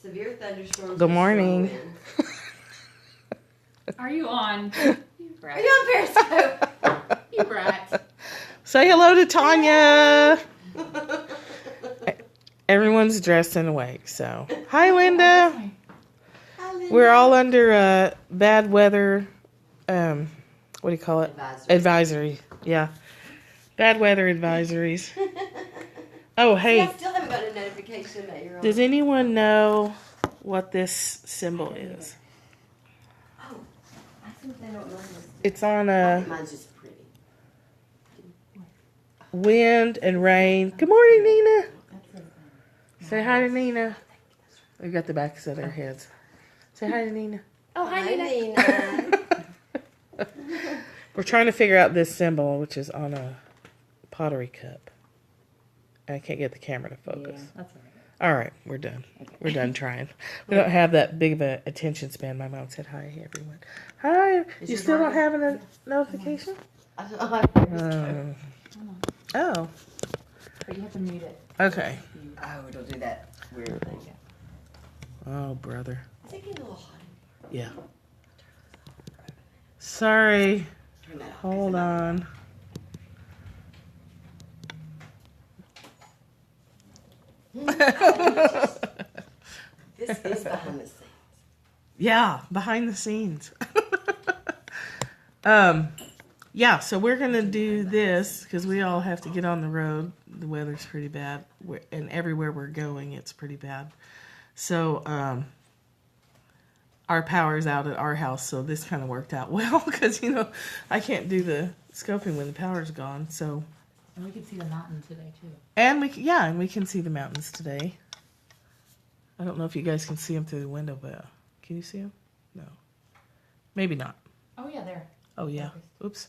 Severe thunderstorms. Good morning. Are you on? Are you on Periscope? You brat. Say hello to Tanya. Everyone's dressed and awake, so. Hi, Linda. Hi, Linda. We're all under bad weather, what do you call it? Advisory. Yeah. Bad weather advisories. Oh, hey. I still haven't got a notification that you're on. Does anyone know what this symbol is? Oh, I think they don't know this. It's on Mine's just pretty. wind and rain. Good morning, Nina. Say hi to Nina. We've got the backs of their heads. Say hi to Nina. Oh, hi, Nina. Nina. We're trying to figure out this symbol, which is on a pottery cup. I can't get the camera to focus. Yeah, that's all right. All right, we're done. We're done trying. We don't have that big of an attention span. My mom said hi, everyone. Hi. You still don't have a notification? I don't know. Oh. But you have to mute it. Okay. Oh, it'll do that weird thing. Oh, brother. Is it getting a little hot? Yeah. Sorry. Turn that off. Hold on. This is behind the scenes. Yeah, behind the scenes. Yeah, so we're going to do this because we all have to get on the road. The weather's pretty bad. And everywhere we're going, it's pretty bad. So our power's out at our house, so this kind of worked out well because, I can't do the scoping when the power's gone. So, And we can see the mountain today, too. and we can see the mountains today. I don't know if you guys can see them through the window, but can you see them? No. Maybe not. Oh, yeah, there. Oh, yeah. Oops.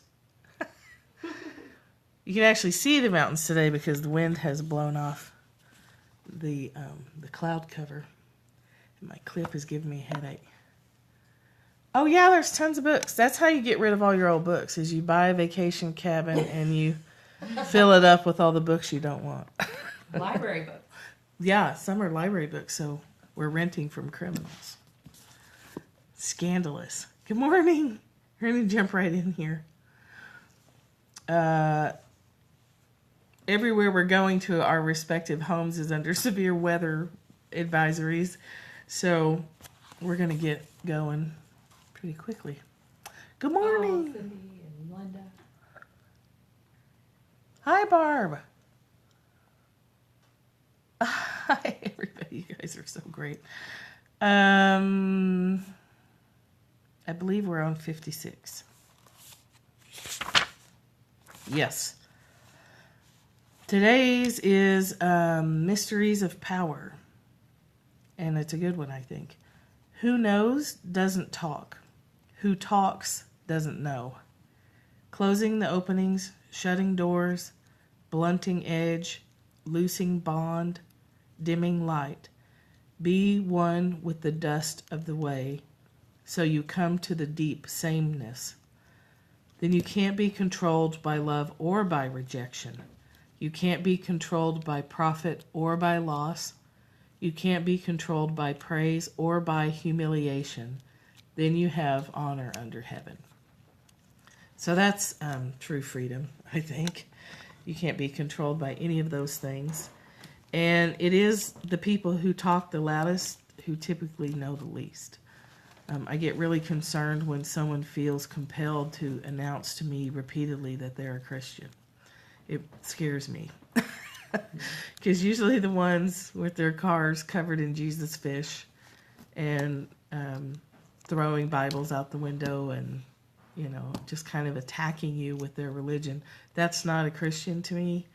You can actually see the mountains today because the wind has blown off the cloud cover. And my clip is giving me a headache. Oh, yeah, there's tons of books. That's how you get rid of all your old books, is you buy a vacation cabin and you fill it up with all the books you don't want. Library books. Yeah, some are library books, so we're renting from criminals. Scandalous. Good morning. We're going to jump right in here. Everywhere we're going to our respective homes is under severe weather advisories, so we're going to get going pretty quickly. Good morning. Oh, Cindy and Linda. Hi, Barb. Hi, everybody. You guys are so great. I believe we're on 56. Yes. Today's is Mysteries of Power. And it's a good one, I think. Who knows doesn't talk. Who talks doesn't know. Closing the openings, shutting doors, blunting edge, loosing bond, dimming light. Be one with the dust of the way, so you come to the deep sameness. Then you can't be controlled by love or by rejection. You can't be controlled by profit or by loss. You can't be controlled by praise or by humiliation. Then you have honor under heaven. So that's true freedom, I think. You can't be controlled by any of those things. And it is the people who talk the loudest who typically know the least. I get really concerned when someone feels compelled to announce to me repeatedly that they're a Christian. It scares me. Because usually the ones with their cars covered in Jesus fish and throwing Bibles out the window and, just kind of attacking you with their religion, that's not a Christian to me.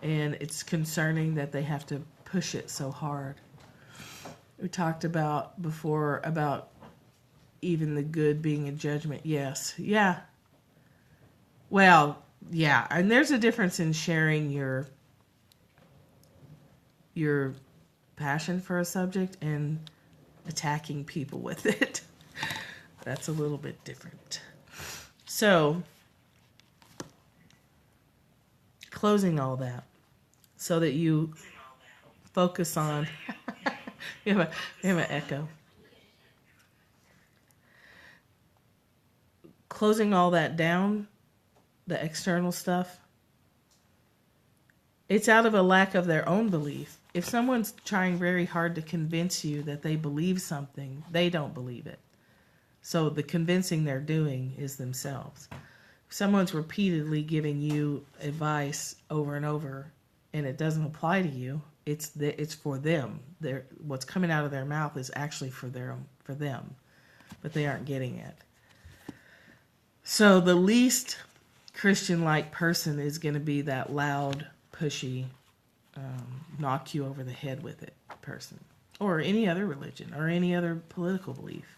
And it's concerning that they have to push it so hard. We talked about before about even the good being a judgment. Yes. Yeah. Well, yeah. And there's a difference in sharing your passion for a subject and attacking people with it. That's a little bit different. So, closing all that so that you focus on We have an echo. Closing all that down, the external stuff, it's out of a lack of their own belief. If someone's trying very hard to convince you that they believe something, they don't believe it. So the convincing they're doing is themselves. If someone's repeatedly giving you advice over and over and it doesn't apply to you, it's for them. What's coming out of their mouth is actually for them, but they aren't getting it. So the least Christian-like person is going to be that loud, pushy, knock you over the head with it person, or any other religion or any other political belief.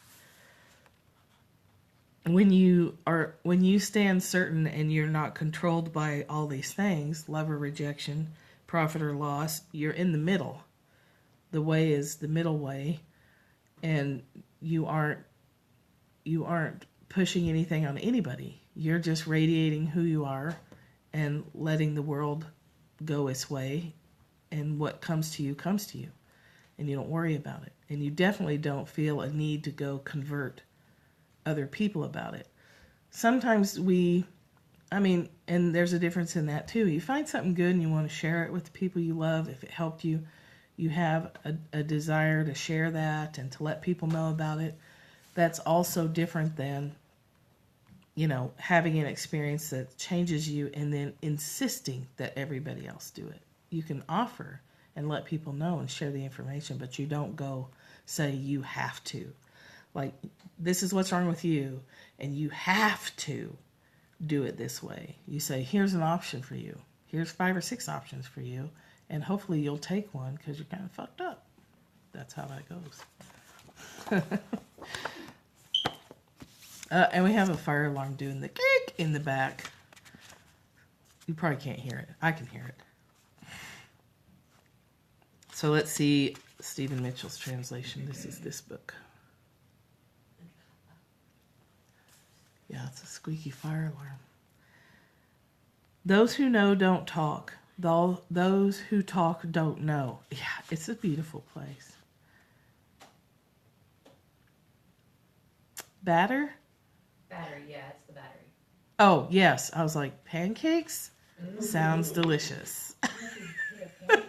When you stand certain and you're not controlled by all these things, love or rejection, profit or loss, you're in the middle. The way is the middle way, and you aren't pushing anything on anybody. You're just radiating who you are and letting the world go its way, and what comes to you, and you don't worry about it. And you definitely don't feel a need to go convert other people about it. Sometimes and there's a difference in that too. You find something good and you want to share it with the people you love. If it helped you, you have a desire to share that and to let people know about it. That's also different than, having an experience that changes you and then insisting that everybody else do it. You can offer and let people know and share the information, but you don't go say you have to. Like, this is what's wrong with you, and you have to do it this way. You say, here's an option for you. Here's 5 or 6 options for you, and hopefully you'll take one because you're kind of fucked up. That's how that goes. And we have a fire alarm doing the kick in the back. You probably can't hear it. I can hear it. So let's see Stephen Mitchell's translation. This is this book. Yeah, it's a squeaky fire alarm. Those who know don't talk. Those who talk don't know. Yeah, it's a beautiful place. Batter? Battery, yeah, it's the battery. Oh, yes. I was like, pancakes? Sounds delicious. There's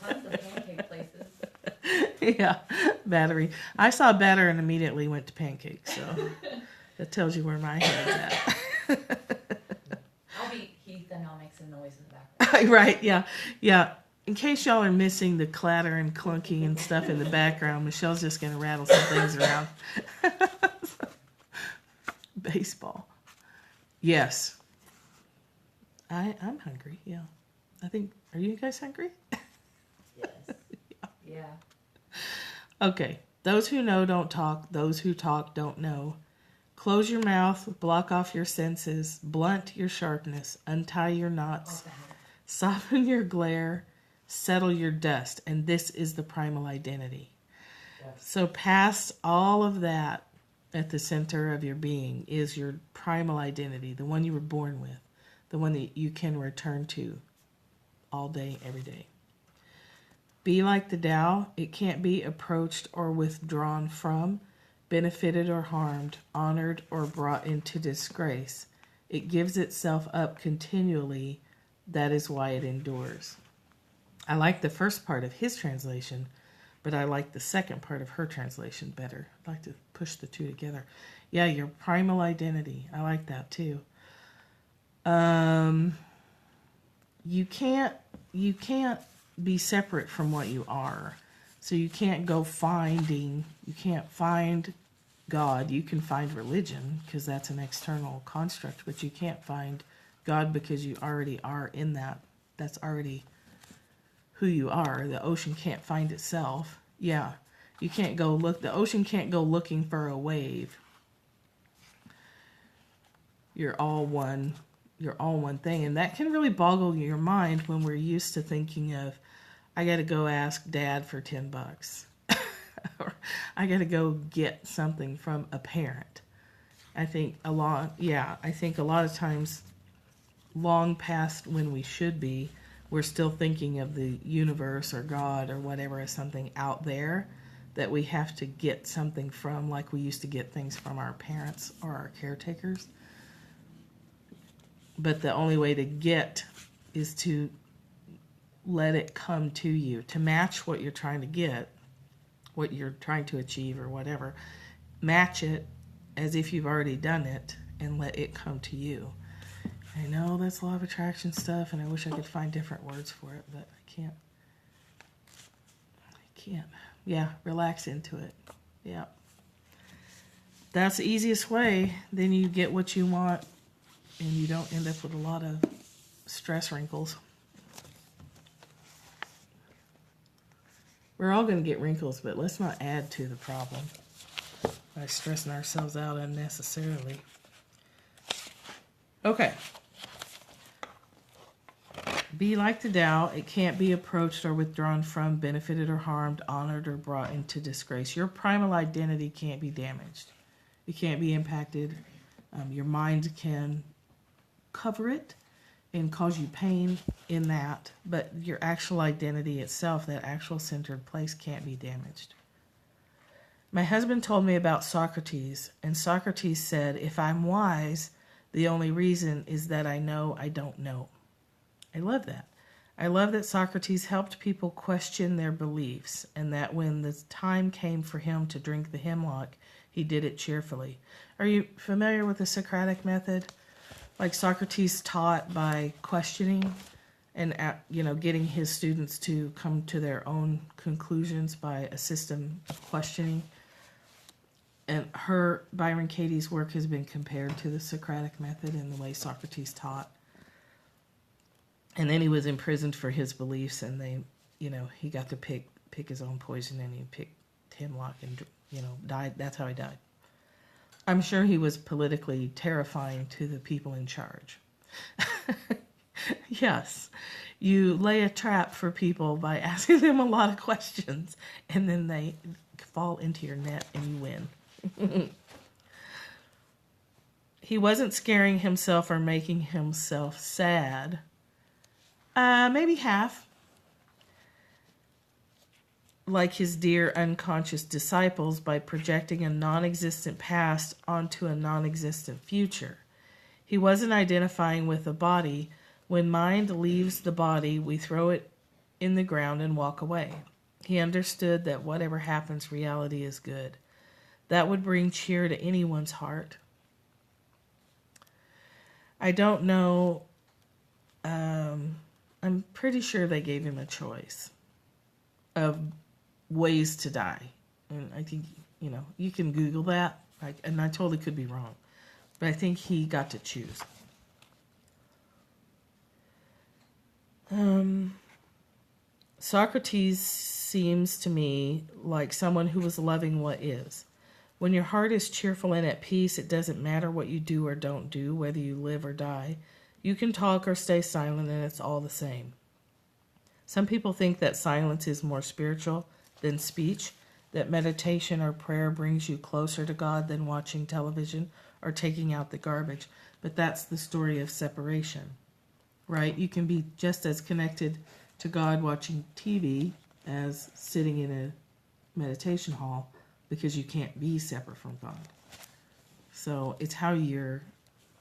tons of pancake places. Yeah, battery. I saw batter and immediately went to pancakes, so that tells you where my head's at. I'll be Heath and I'll make some noise in the background. Right, yeah. In case y'all are missing the clatter and clunking and stuff in the background, Michelle's just going to rattle some things around. Baseball. Yes. I'm hungry, yeah. I think, are you guys hungry? Yes. Yeah. Okay. Those who know don't talk. Those who talk don't know. Close your mouth, block off your senses, blunt your sharpness, untie your knots, soften your glare, settle your dust. And this is the primal identity. Yes. So past all of that, at the center of your being is your primal identity, the one you were born with, the one that you can return to all day, every day. Be like the Tao. It can't be approached or withdrawn from, benefited or harmed, honored or brought into disgrace. It gives itself up continually. That is why it endures. I like the first part of his translation, but I like the second part of her translation better. I'd like to push the two together. Yeah, your primal identity. I like that too. You can't be separate from what you are. So you can't find God. You can find religion because that's an external construct, but you can't find God because you already are in that. That's already who you are. The ocean can't find itself. Yeah. You can't go look. The ocean can't go looking for a wave. You're all one. You're all one thing. And that can really boggle your mind when we're used to thinking of, I got to go ask Dad for $10. Or I got to go get something from a parent. I think a lot of times, long past when we should be, we're still thinking of the universe or God or whatever as something out there. that we have to get something from, like we used to get things from our parents or our caretakers. But the only way to get is to let it come to you, to match what you're trying to get, what you're trying to achieve or whatever. Match it as if you've already done it and let it come to you. I know that's law of attraction stuff, and I wish I could find different words for it, but I can't. Yeah, relax into it. Yeah. That's the easiest way. Then you get what you want, and you don't end up with a lot of stress wrinkles. We're all going to get wrinkles, but let's not add to the problem by stressing ourselves out unnecessarily. Okay. Be like the Tao. It can't be approached or withdrawn from, benefited or harmed, honored or brought into disgrace. Your primal identity can't be damaged. It can't be impacted. Your mind can cover it and cause you pain in that, but your actual identity itself, that actual centered place, can't be damaged. My husband told me about Socrates, and Socrates said, if I'm wise, the only reason is that I know I don't know. I love that. I love that Socrates helped people question their beliefs, and that when the time came for him to drink the hemlock, he did it cheerfully. Are you familiar with the Socratic method? Like Socrates taught by questioning and getting his students to come to their own conclusions by a system of questioning. And Byron Katie's work has been compared to the Socratic method in the way Socrates taught. And then he was imprisoned for his beliefs, and he got to pick his own poison, and he picked hemlock and died. That's how he died. I'm sure he was politically terrifying to the people in charge. Yes, you lay a trap for people by asking them a lot of questions, and then they fall into your net and you win. He wasn't scaring himself or making himself sad. Maybe half. Like his dear unconscious disciples, by projecting a non-existent past onto a non-existent future. He wasn't identifying with a body. When mind leaves the body, we throw it in the ground and walk away. He understood that whatever happens, reality is good. That would bring cheer to anyone's heart. I don't know. I'm pretty sure they gave him a choice of ways to die. And I think, you can Google that. And I totally could be wrong. But I think he got to choose. Socrates seems to me like someone who was loving what is. When your heart is cheerful and at peace, it doesn't matter what you do or don't do, whether you live or die. You can talk or stay silent, and it's all the same. Some people think that silence is more spiritual than speech, that meditation or prayer brings you closer to God than watching television or taking out the garbage. But that's the story of separation, right? You can be just as connected to God watching TV as sitting in a meditation hall, because you can't be separate from God. So it's how you're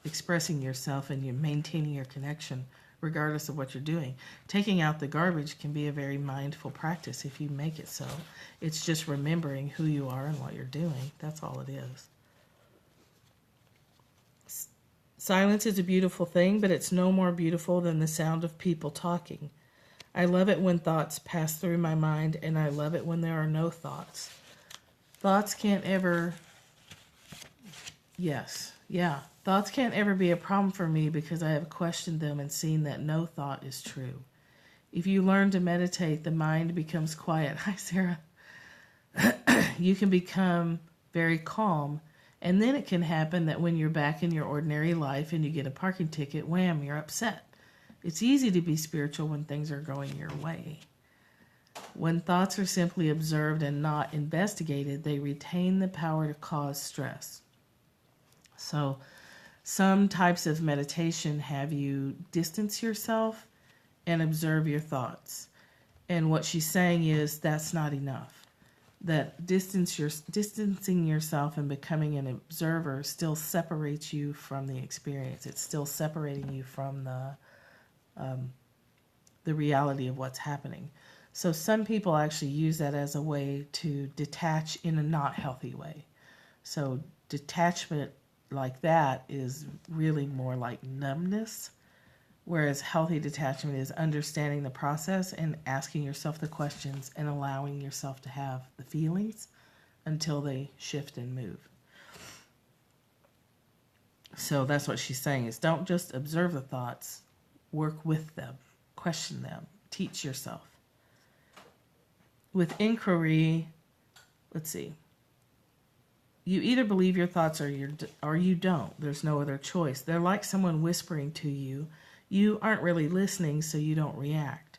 expressing yourself and you're maintaining your connection regardless of what you're doing. Taking out the garbage can be a very mindful practice if you make it so. It's just remembering who you are and what you're doing. That's all it is. Silence is a beautiful thing, but it's no more beautiful than the sound of people talking. I love it when thoughts pass through my mind, and I love it when there are no thoughts. Thoughts can't ever... Thoughts can't ever be a problem for me because I have questioned them and seen that no thought is true. If you learn to meditate, the mind becomes quiet. Hi, Sarah. You can become very calm, and then it can happen that when you're back in your ordinary life and you get a parking ticket, wham, you're upset. It's easy to be spiritual when things are going your way. When thoughts are simply observed and not investigated, they retain the power to cause stress. So some types of meditation have you distance yourself and observe your thoughts. And what she's saying is that's not enough. that distancing yourself and becoming an observer still separates you from the experience. It's still separating you from the reality of what's happening. So some people actually use that as a way to detach in a not healthy way. So detachment like that is really more like numbness, whereas healthy detachment is understanding the process and asking yourself the questions and allowing yourself to have the feelings until they shift and move. So that's what she's saying, is don't just observe the thoughts, work with them, question them, teach yourself. With inquiry, let's see. You either believe your thoughts or you don't. There's no other choice. They're like someone whispering to you. You aren't really listening, so you don't react.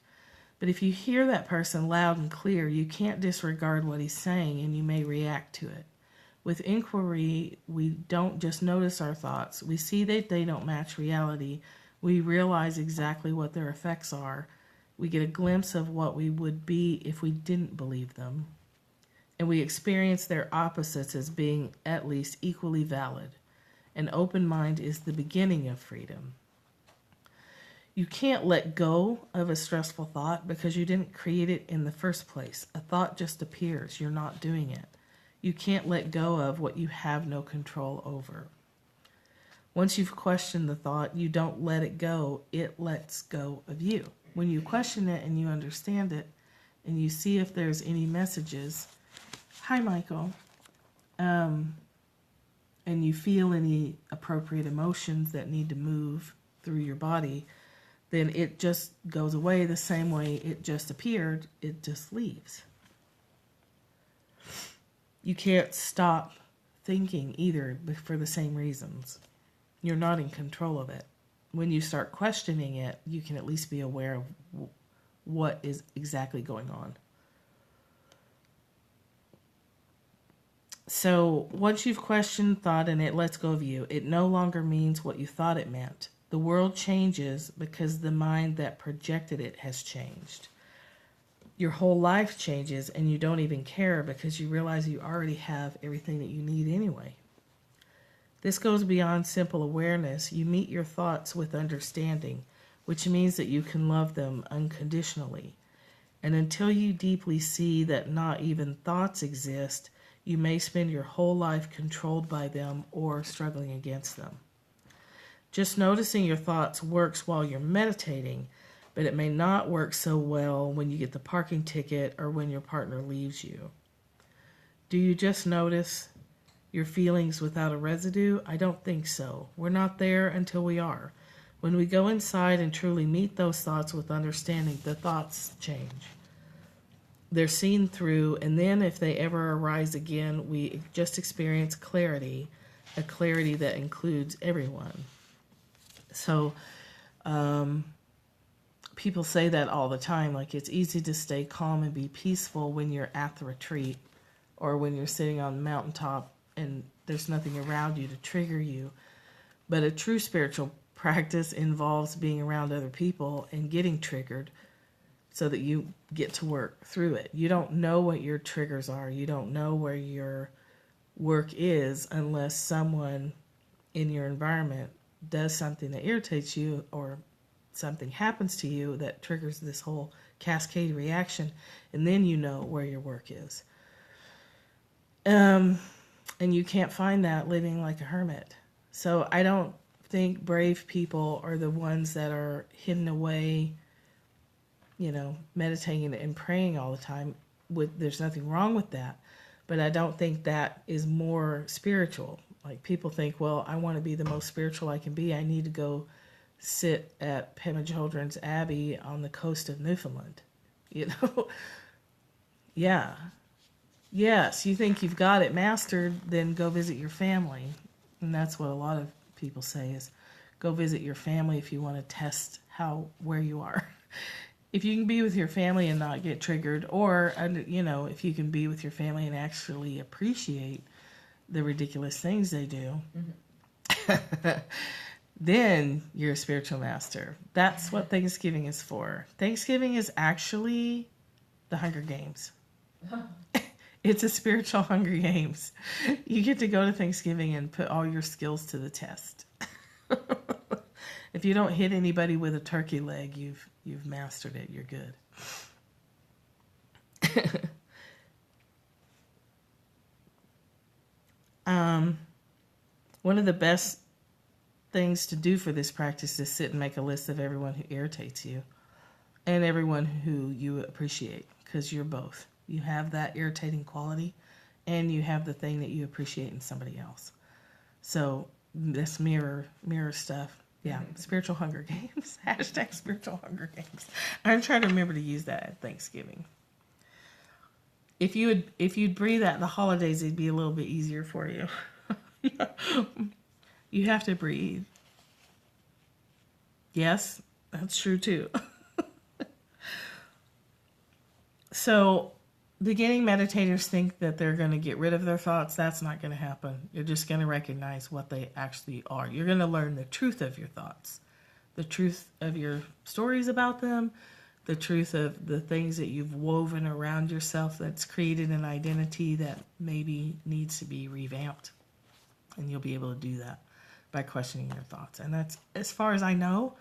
But if you hear that person loud and clear, you can't disregard what he's saying, and you may react to it. With inquiry, we don't just notice our thoughts. We see that they don't match reality. We realize exactly what their effects are. We get a glimpse of what we would be if we didn't believe them. And we experience their opposites as being at least equally valid. An open mind is the beginning of freedom. You can't let go of a stressful thought because you didn't create it in the first place. A thought just appears. You're not doing it. You can't let go of what you have no control over. Once you've questioned the thought, you don't let it go. It lets go of you. When you question it and you understand it and you see if there's any messages, hi, Michael, and you feel any appropriate emotions that need to move through your body, then it just goes away the same way it just appeared. It just leaves. You can't stop thinking either for the same reasons. You're not in control of it. When you start questioning it, you can at least be aware of what is exactly going on. So once you've questioned thought and it lets go of you, it no longer means what you thought it meant. The world changes because the mind that projected it has changed. Your whole life changes and you don't even care because you realize you already have everything that you need anyway. This goes beyond simple awareness. You meet your thoughts with understanding, which means that you can love them unconditionally. And until you deeply see that not even thoughts exist, you may spend your whole life controlled by them or struggling against them. Just noticing your thoughts works while you're meditating, but it may not work so well when you get the parking ticket or when your partner leaves you. Do you just notice your feelings without a residue? I don't think so. We're not there until we are. When we go inside and truly meet those thoughts with understanding, the thoughts change. They're seen through, and then if they ever arise again, we just experience clarity, a clarity that includes everyone. So, people say that all the time, like it's easy to stay calm and be peaceful when you're at the retreat or when you're sitting on the mountaintop and there's nothing around you to trigger you. But a true spiritual practice involves being around other people and getting triggered so that you get to work through it. You don't know what your triggers are. You don't know where your work is unless someone in your environment does something that irritates you or something happens to you that triggers this whole cascade reaction, and then you know where your work is. And you can't find that living like a hermit. So I don't think brave people are the ones that are hidden away, meditating and praying all the time. There's nothing wrong with that, but I don't think that is more spiritual. Like people think, well, I want to be the most spiritual I can be. I need to go sit at Pema Children's Abbey on the coast of Newfoundland. Yeah. Yes, you think you've got it mastered, then go visit your family. And that's what a lot of people say is go visit your family if you want to test where you are. If you can be with your family and not get triggered, or, if you can be with your family and actually appreciate the ridiculous things they do, then you're a spiritual master. That's what Thanksgiving is for. Thanksgiving is actually the Hunger Games. It's a spiritual Hunger Games. You get to go to Thanksgiving and put all your skills to the test. If you don't hit anybody with a turkey leg, you've mastered it. You're good. One of the best things to do for this practice is sit and make a list of everyone who irritates you and everyone who you appreciate, because you're both. You have that irritating quality and you have the thing that you appreciate in somebody else. So this mirror stuff. Yeah, spiritual Hunger Games. Hashtag spiritual Hunger Games. I'm trying to remember to use that at Thanksgiving. If you'd breathe that in the holidays, it'd be a little bit easier for you. You have to breathe. Yes, that's true too. So, beginning meditators think that they're going to get rid of their thoughts. That's not going to happen. You're just going to recognize what they actually are. You're going to learn the truth of your thoughts, the truth of your stories about them, the truth of the things that you've woven around yourself that's created an identity that maybe needs to be revamped. And you'll be able to do that by questioning your thoughts. And that's, as far as I know,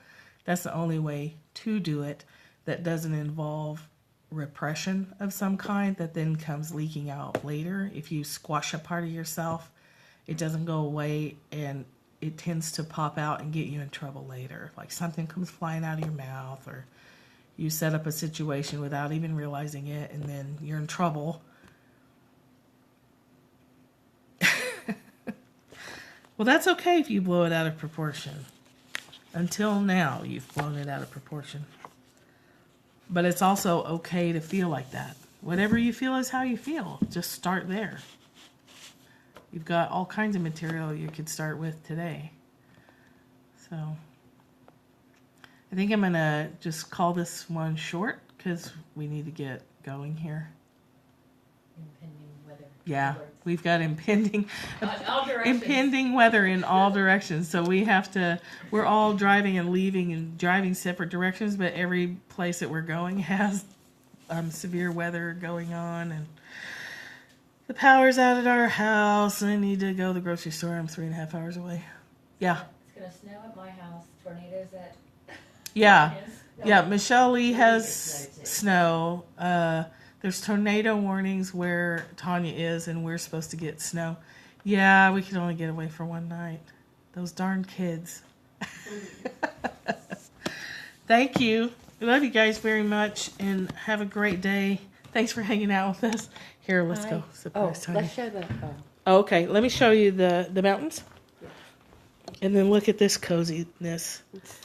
that's the only way to do it that doesn't involve repression of some kind that then comes leaking out later. If you squash a part of yourself, it doesn't go away and it tends to pop out and get you in trouble later. Like something comes flying out of your mouth, or you set up a situation without even realizing it, and then you're in trouble. Well, that's okay if you blow it out of proportion. Until now, you've blown it out of proportion. But it's also okay to feel like that. Whatever you feel is how you feel. Just start there. You've got all kinds of material you could start with today. So, I think I'm going to just call this one short because we need to get going here. Impending weather. Yeah, we've got impending All weather in all directions. So we're all driving and leaving and driving separate directions, but every place that we're going has severe weather going on, and the power's out at our house, and I need to go to the grocery store. I'm 3.5 hours away. Yeah. It's going to snow at my house. Tornadoes at... Yeah. Yeah, Michelle Lee has snow. There's tornado warnings where Tanya is, and we're supposed to get snow. Yeah, we can only get away for one night. Those darn kids. Thank you. I love you guys very much, and have a great day. Thanks for hanging out with us. Here, let's go. Surprise Tanya. Let's show the... Oh, okay, let me show you the mountains. And then look at this coziness.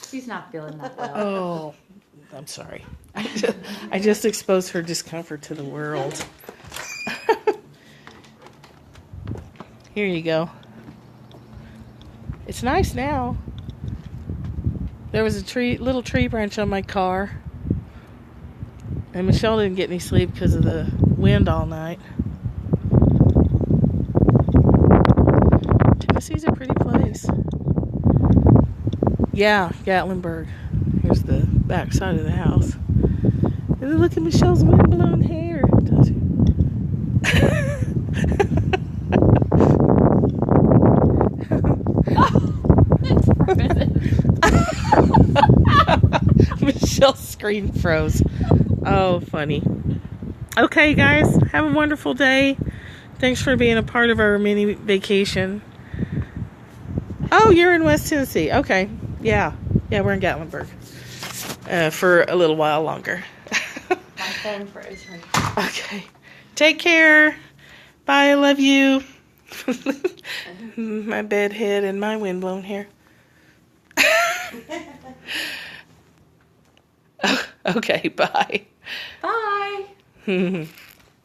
She's not feeling that well. Oh, I'm sorry. I just exposed her discomfort to the world. Here you go. It's nice now. There was a little tree branch on my car. And Michelle didn't get any sleep because of the wind all night. Tennessee's a pretty place. Yeah, Gatlinburg. Here's the back side of the house. And then look at Michelle's windblown hair. Michelle's screen froze. Oh, funny. Okay, guys, have a wonderful day. Thanks for being a part of our mini vacation. Oh, you're in West Tennessee. Okay. Yeah, we're in Gatlinburg for a little while longer. My phone froze right. Okay. Take care. Bye. I love you. My bed head and my windblown hair. Okay, bye. Bye.